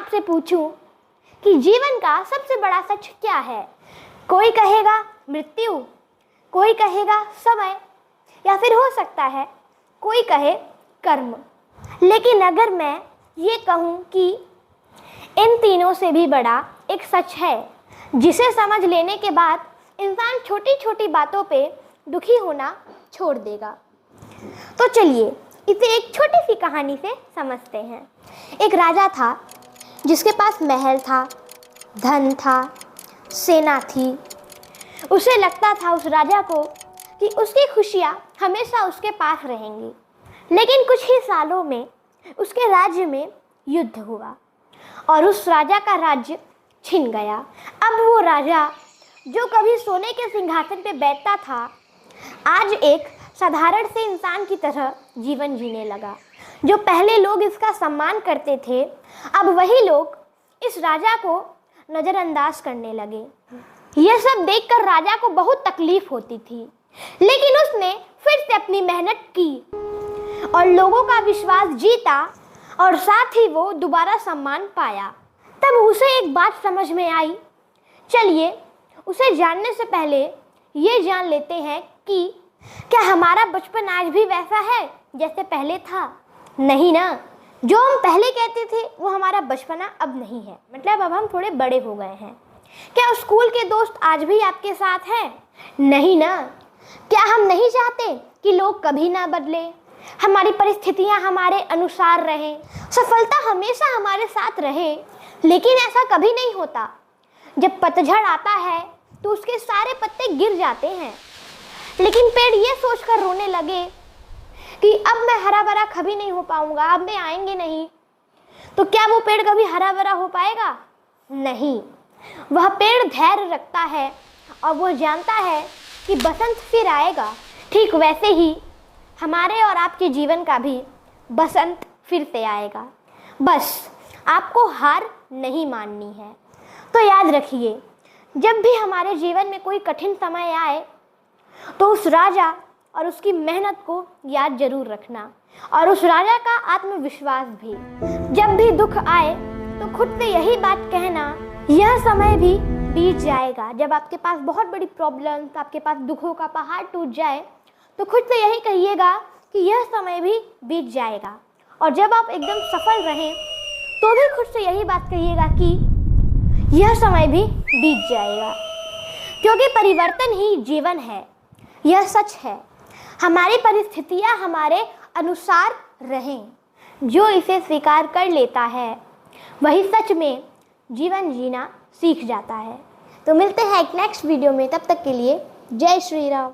आपसे पूछूं कि जीवन का सबसे बड़ा सच क्या है? कोई कहेगा मृत्यु, कोई कहेगा समय, या फिर हो सकता है कोई कहे कर्म। लेकिन अगर मैं ये कहूँ कि इन तीनों से भी बड़ा एक सच है जिसे समझ लेने के बाद इंसान छोटी छोटी बातों पे दुखी होना छोड़ देगा, तो चलिए इसे एक छोटी सी कहानी से समझते हैं। एक राजा था जिसके पास महल था, धन था, सेना थी। उसे लगता था उस राजा को कि उसकी खुशियाँ हमेशा उसके पास रहेंगी। लेकिन कुछ ही सालों में उसके राज्य में युद्ध हुआ और उस राजा का राज्य छिन गया। अब वो राजा जो कभी सोने के सिंहासन पे बैठता था, आज एक साधारण से इंसान की तरह जीवन जीने लगा। जो पहले लोग इसका सम्मान करते थे, अब वही लोग इस राजा को नज़रअंदाज करने लगे। यह सब देखकर राजा को बहुत तकलीफ होती थी, लेकिन उसने फिर से अपनी मेहनत की और लोगों का विश्वास जीता और साथ ही वो दोबारा सम्मान पाया। तब उसे एक बात समझ में आई। चलिए उसे जानने से पहले ये जान लेते हैं कि क्या हमारा बचपन आज भी वैसा है जैसे पहले था? नहीं ना। जो हम पहले कहते थे वो हमारा बचपना अब नहीं है, मतलब अब हम थोड़े बड़े हो गए हैं। क्या स्कूल के दोस्त आज भी आपके साथ हैं? नहीं ना। क्या हम नहीं चाहते कि लोग कभी ना बदले, हमारी परिस्थितियां हमारे अनुसार रहें, सफलता हमेशा हमारे साथ रहे? लेकिन ऐसा कभी नहीं होता। जब पतझड़ आता है तो उसके सारे पत्ते गिर जाते हैं, लेकिन पेड़ ये सोचकर रोने लगे कि अब मैं हरा भरा कभी नहीं हो पाऊंगा, अब मैं आएंगे नहीं, तो क्या वो पेड़ कभी हरा भरा हो पाएगा? नहीं। वह पेड़ धैर्य रखता है और वो जानता है कि बसंत फिर आएगा। ठीक वैसे ही हमारे और आपके जीवन का भी बसंत फिर से आएगा। बस आपको हार नहीं माननी है। तो याद रखिए, जब भी हमारे जीवन में कोई कठिन समय आए तो उस राजा और उसकी मेहनत को याद जरूर रखना, और उस राजा का आत्मविश्वास भी। जब भी दुख आए तो खुद से यही बात कहना, यह समय भी बीत जाएगा। जब आपके पास बहुत बड़ी प्रॉब्लम, आपके पास दुखों का पहाड़ टूट जाए, तो खुद से यही कहिएगा कि यह समय भी बीत जाएगा। और जब आप एकदम सफल रहें तो भी खुद से यही बात कहिएगा कि यह समय भी बीत जाएगा, क्योंकि परिवर्तन ही जीवन है। यह सच है, हमारी परिस्थितियां हमारे अनुसार रहें। जो इसे स्वीकार कर लेता है वही सच में जीवन जीना सीख जाता है। तो मिलते हैं एक नेक्स्ट वीडियो में, तब तक के लिए जय श्री राम।